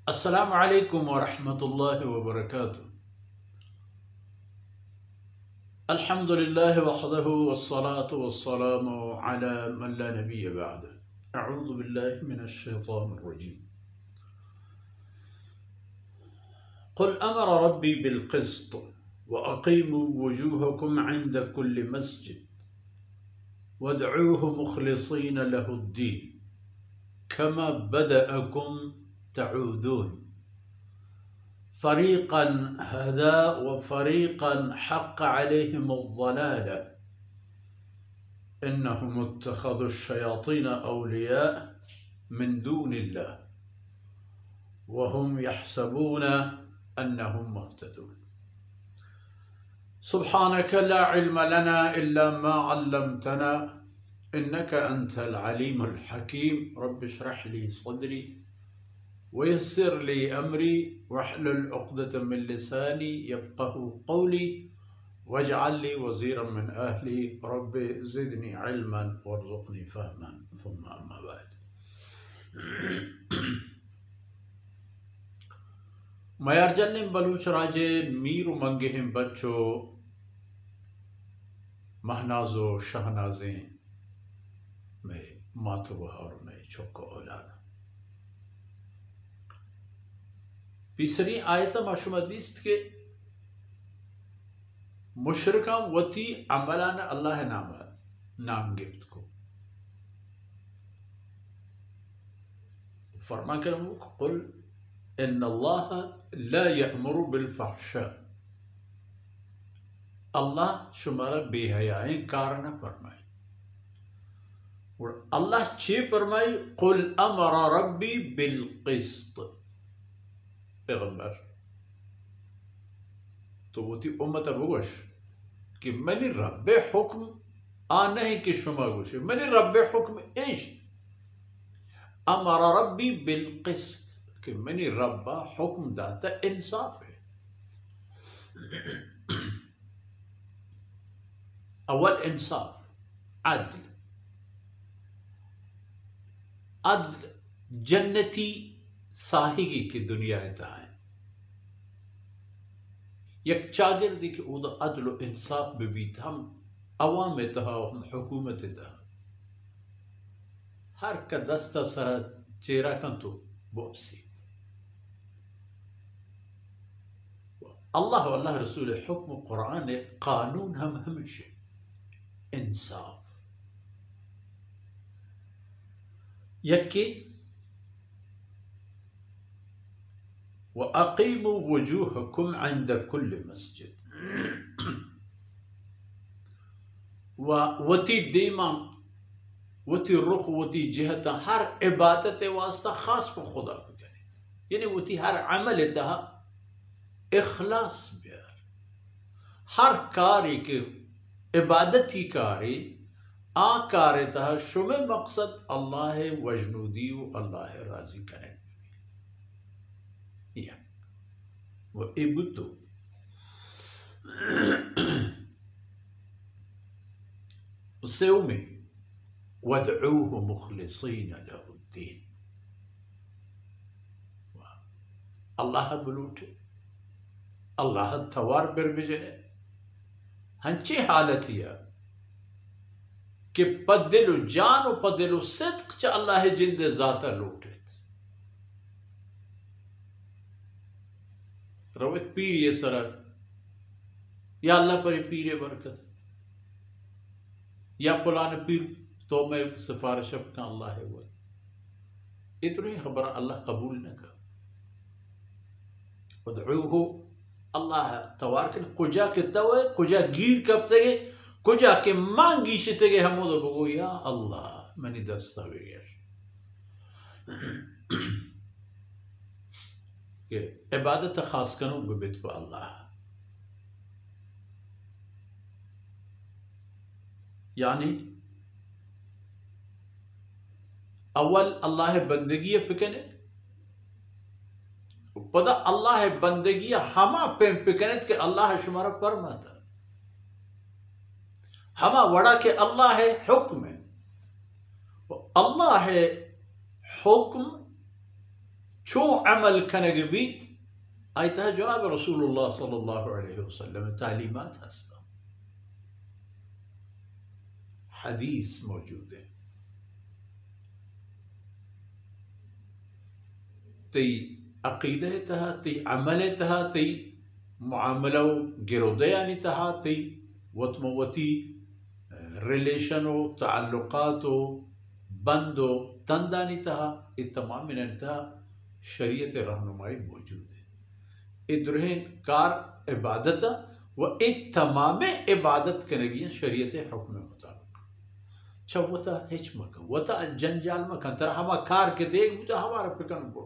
अस्सलामु अलैकुम वरहमतुल्लाहि वबरकातुहू। अल्हम्दुलिल्लाहि वहदहु वस्सलातु वस्सलामु अला मन ला नबिय्य बअदह। अऊज़ु बिल्लाहि मिनश शैतानिर रजीम। क़ुल अमर रब्बी बिल क़िस्त व अक़ीमू वुजूहकुम इंद कुल्लि मस्जिद वदऊहु मुख़लिसीन लहुद्दीन कमा बदअकुम तऊदून फ़रीक़न हदा व फ़रीक़न हक़्क़ अलैहिमुद्दलाला इन्नहुम इत्तख़ज़ुश्शयातीन औलिया मिन दूनिल्लाह व हुम यहसबून अन्नहुम मुहतदून। सुब्हानक ला इल्म लना इल्ला मा अल्लमतना इन्नक अंतल अलीमुल हकीम। रब्बि इश्रह ली सदरी वयस्सिर ली अमरी वहलुल उक़दतम मिन लिसानी यफ़क़हू क़ौली वजअल ली वज़ीरन मिन अहली रब्बि ज़िदनी इल्मन वरज़ुक़नी फ़हमन सुम्मा अम्मा बाद। मयारजन्निम बलूच राजे मीर मंगेहिम बच्चो महनाजो शहनाज़े में मातुबहार में चोको औलाद पिसरी आयत मशुमदीस्त के मुशरिका वती अमलान अल्लाह नाम गिफ्त को फरमा कर कुल इन्नल्लाह ला यअमुरु बिल फ़हशा। अल्लाह शुमारा बेहयाएं कार न फरमाए और अल्लाह चे फरमाई कुल अमर रब्बी बिल क़िस्त। पैगंबर तो वो थी उम्मत अबूगश कि मैंने रब्बे हुक्म आ नहीं कि शुमा गोशे मैंने रब्बे हुक्म ईश अमर रब्बी बिल क़िस्त कि मैंने रब्बा हुक्म दाता इंसाफ है। अव्वल इंसाफ अदल अदल जन्नती साहिगी की दुनिया है यक चागिर्दी के उद अदल इंसाफ बीत हम अवाम तहा हम हुकूमत तहा हर का दस्ता सरा चेहरा कन तो बोसी अल्लाह अल्लाह रसूल हुक्म कुरान कानून हम हमेशा इंसाफ यक्की व अक़ीमू वजूहकुम इंद कुल्लि मस्जिद व वती दीमा वती रुख वती जहत हर इबादत वास्ता खास पर खुदा को करे यानी वती हर अमल तहा इखलास ब्यार हर कार्य के इबादत ही कार्य आ कार्य तहा शुमे मकसद अल्लाह वजनूदी अल्लाह राजी करे या वो इबुद्दो उससे उम्मीद वदऊहु मुख़लिसीन लहुद्दीन। अल्लाह बुलूटे अल्लाह थवार बिरबिजने हंची हालत या कि पदिलु जान पदिलु सिद्क च अल्लाह जिंदे जाता लूटे रवत पीर ये सरा या अल्लाह पर पीर बरकत या पुलान पीर तो मैं सिफारिश का अल्लाह है वो इतनी खबर अल्लाह कबूल न कर वदऊहु अल्लाह तवार के कुजा के तवे कुजा गिर कब तगे कुजा के मांगी शितगे हम तो बगो या अल्लाह मनी दस्तावेज के इबादत खास कनो बिबित पर अल्लाह यानी अव्वल अल्लाह बंदगी फिकने पदा अल्लाह बंदगी हमा पे फिकने के अल्लाह शुमारा फरमाता हमा वड़ा के अल्लाह है हुक्म है अल्लाह है हुक्म شو عمل كان قبيت آيتها جناب رسول الله صلى الله عليه وسلم تعليمات هستا حديث موجودة تي عقيدتها تي عملتها تي معاملة جرودياني تها تي وتموتي ريليشنو تعلقاتو بندو تنداني تها التمام من انتها شريعة الرهنمائي موجودة ادرهن كار عبادتا والتمام عبادت كنگيا شريعة حكم مطابق چوتا هيچ مكان وتا جنجال مكان ترى هما كار के देख मुझे हमारा फिक्र करो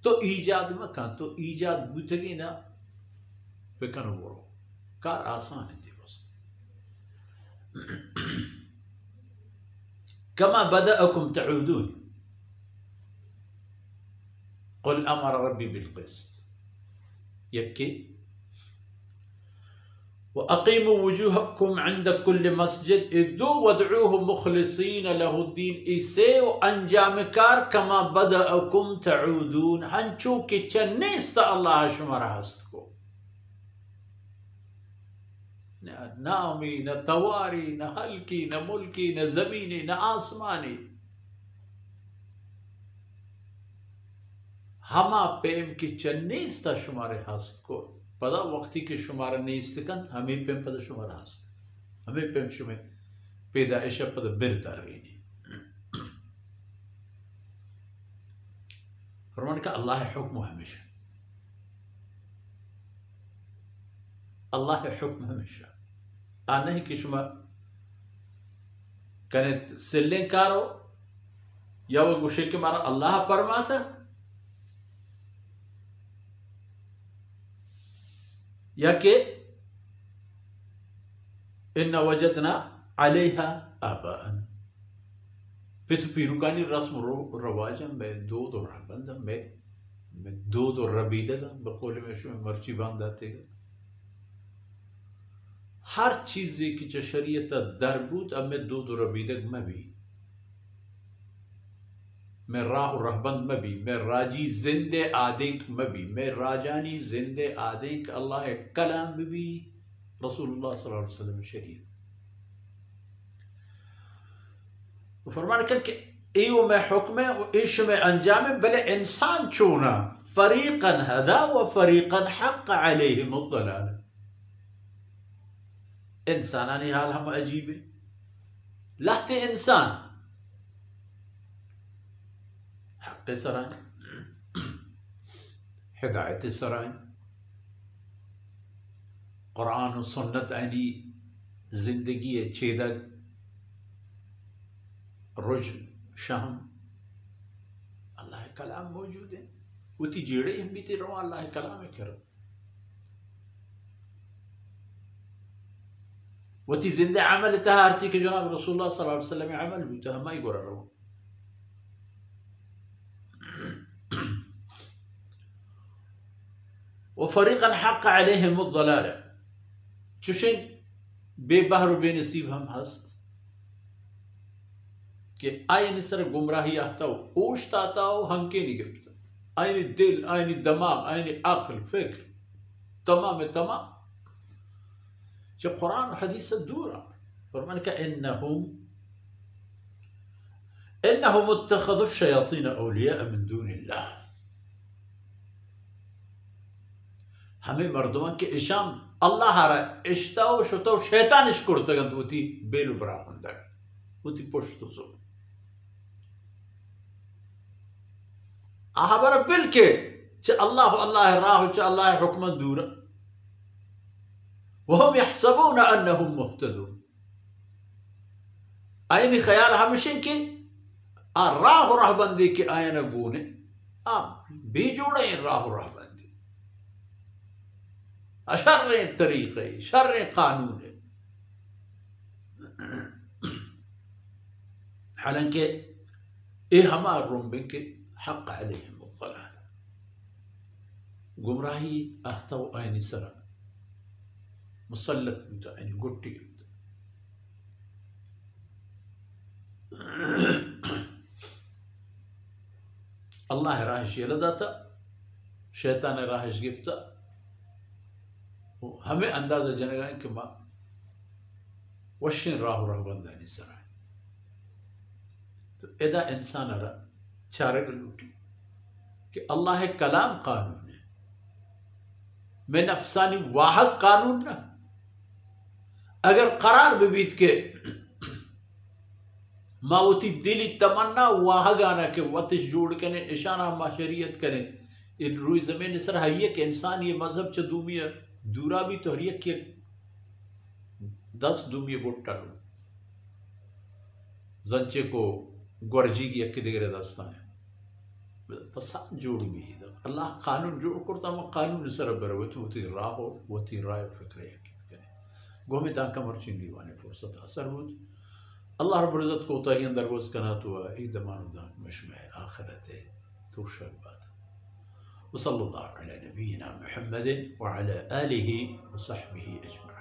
तो ईजाद मकान तो ईजाद बुतगी ना फिक्र करो कार आसान है बस كما بدأكم تعودون قل أمر ربي بالقسط يكي وأقيموا وجوهكم عند كل مسجد ادوا وادعوه مخلصين له الدين إيسيو أنجامكار كما بدأكم تعودون هنشو كي چنيست الله شمار هستكو نامي نتواري نهلكي نملكي نزميني نآسماني هما پیم کی چنیستا شمار هست کو پدا وقتی که شمار نیست کن همین پیم پدا شمار هست همین پیم شما پیدایش پدا بردار رینی فرمان که الله حکم همیشه الله حکم همیشه آن نہیں که شما کنت سلین کارو یا وہ گوشے کے مارا اللہ فرماتا یا کہ إن وجدنا عليها آباءنا پھر پیروکانی رسم رواجا میں دود اور رہبندہ میں دود اور ربیدہ بقول میں شو مرچی باندھاتے گا ہر چیزی کی شریعت در بود اب میں دود اور ربیدہ میں بھی میں راہ و رہبند میں بھی میں راجی زندے آدنک میں بھی میں راجانی زندے آدنک اللہ کلام میں بھی رسول اللہ صلی اللہ علیہ وسلم شریعت فرمانے کہ ایو میں حکم ہے ایش میں انجام ہے بلے انسان چونا فریقا ہدا و فریقا حق علیہم الضلال انسانانی حال ہم عجیب ہے لہت انسان حق سرائیں ہدایت سرائیں قرآن و سنت عینی زندگی چیدگ رج شہم اللہ کلام موجود ہے وہ تی جیڑے ہم بھی تی رواں اللہ کلام کر وہ تی زندہ عمل تہارتی کہ جناب رسول اللہ صلی اللہ علیہ وسلم عمل بھی تہا ما يقول رواں وفريقا حق عليهم الضلالة چوشن بے بہر و بے نصیب ہم ہست کہ آئین سر گمراہی آتا ہو اوشت آتا ہو ہنکے نہیں گفتا آئین دل آئین دماغ آئین عقل فکر تمام جو قرآن و حدیث دورا فرمان کہ انہم اتخذوا الشیاطین اولیاء من دون اللہ ہمیں مردمان کے اشام اللہ را اشتاو شتاو شیطان اشکرتا گند وہ تی بیلو برا خندر وہ تی پشتو زور آہا برا بل کے چا اللہ راہ چا اللہ حکم دورا وهم يحسبون انهم مهتدون آئینی خیال ہمشن کے راہ بندی کے آئینہ گونے بھی جوڑے راہ بندی شر طریقے شر قانون حالانکہ اے ہمار رنبن کے حق علیہم الضلال گمراہی احتو آئینی سرا مسلط بیتا آئینی گٹی بیتا Allah راهش يلداتا शैतान राहश गिफ्ता हमें अंदाजा जनेगा कि माँ वशिन राहु रहबंदा निसरा तो एदा इंसान अरा चारग लूटी कि अल्लाह कलाम कानून है मैं नफसानी वाहक कानून ना अगर करार बीत के मावती दिली तमन्ना वाहगाना के वतिश जोड़ के ने इशारा माशरियत करें इन रुई ज़मीन सर है कि इंसान ये मजहब च दूमिया दूरा भी तो हरियक के 10 दूमिया गोट्टा लो जंचे को गुरजी की अक्की दिगरे दस्ता है फसाद जोड़ भी अल्लाह कानून जोड़ करता मैं कानून सर बरवे तो वती राहो वती राय फिक्र है कि गोमे ताका मर्चिंगी वाने फुर्सत असर बुद अल्लाह रब्बुल इज़्ज़त को ताहियन दरगोज़ कना तो ईदमान दान मशमे आखिरत तुरशक बात वसल्लल्लाहु अला नबीना मुहम्मद व अला आलिहि व सहबिहि अजमईन।